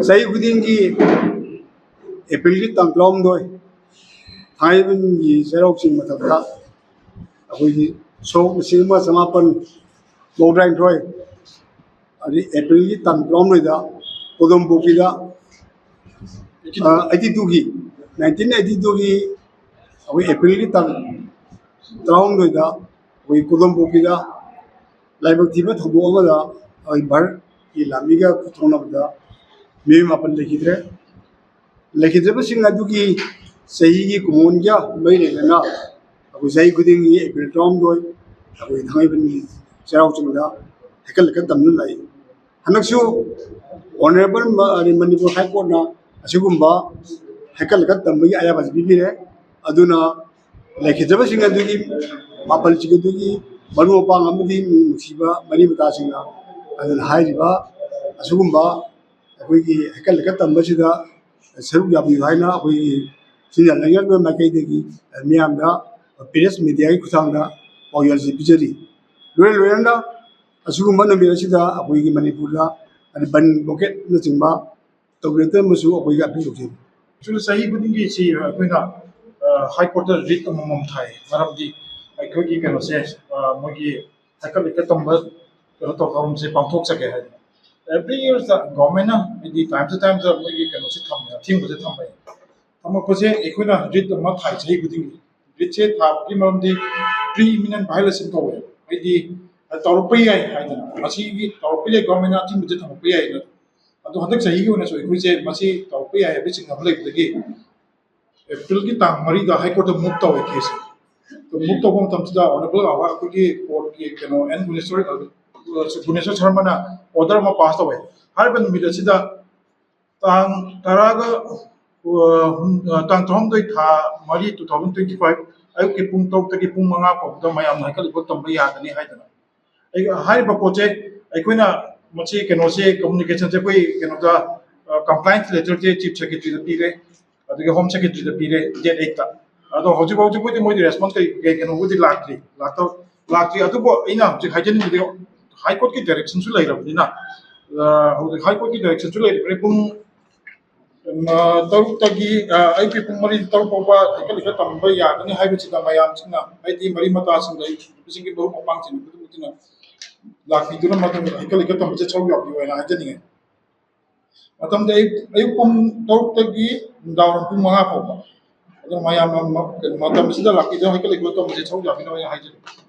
Saya kudingi April ki tangklom doi. Thai bin yi serok sing mathakta. Akoi so sima samapan lodang doi. Ari April ki tangklom doi da kodom buki da 82 ki 1982 ki akoi April ki tangklom doi da akoi kodom buki da laibak thiba thobo amada ai bar ki lamiga kuthona da me mapan lekidre lekidre sing adugi sahi ki kumun ya mai le na akoi sahi kuding ni April tom doi akoi thangai bin serok sing da hekel kan tamnu lai hanaksu honorable Manipur High Court na asigumba hekel kan tambi ayabas bibire aduna lekidre sing adugi mapal chigadugi maru pang amadi nusiba mari mata singna aduna hairiba asugumba akoi ki hekel kan tambasida seruk yabi haina akoi sinja langyal me makai degi miamda press media ki kusangda oyal si bijari loyanda asugumba no birasida akoi ki Manipurda ani ban pocket na chingba tawreta musu akoi ga appeal lokse actually sahi budingi si akoina high court writ amamam thai maramdi aikogi kano se mogi hakal ka tamba kano to karum se pangthok sake hai every year the government na di time to time the mogi kano se thamya thing bu se thambai thamma ko se akoina writ ma thai sahi budingi writ se tha ki maramdi preeminent violation to hai ai di tawpai ai haidana masi gi tawpai government na thing bu se thampai ai na adu handak sahi gi ona so ikoi se masi tawpai ai be sing ablai budagi April ki tang mari da high court move to case तो मुक्त home तमसिदा honourable आवा cookie court की केनो N Guneshwar Sharma ना order मा पास तवे हर बन मिद सिदा तांग तरागा तांग थोम दoi था मरी 2025 आयु के पुंग तोक तकी पुंग मंगा को द मयाम ना कल तम बया दनी हाइदना आई हाइ बपोचे आइकोइना मची केनो से कम्युनिकेशन से कोई केनो दा कंप्लायंस लेटर जे चीफ सेक्रेटरी द पीरे अदुगे होम सेक्रेटरी द पीरे डेट 8 ता अदो हजिब हजिब कोई मोदी रेस्पॉन्स के केनो बुदी लाक्री अदुबो इना जे हाइजन बुदी हाई कोर्ट की डायरेक्शन सु लैरबनिना हाई कोर्ट की डायरेक्शन सु लैरे पुंग तरुक तगी आई पी पुंग मरी तरुक पवा एकल का तंबा यादनी हाइबे चिदा मयाम चिना आइदी मरी मता सिंग दै सिंग बहु मपांग चिन बुदिना लाक्री दुना मतम एकल का तंबा से छौ याबि वना हाइजनी मतम दे आई पुंग तरुक तगी दावन पुंग मंगा पवा अदो मयाम मतम सिदा लाक्री दो एकल का तंबा से छौ याबि वना हाइजनी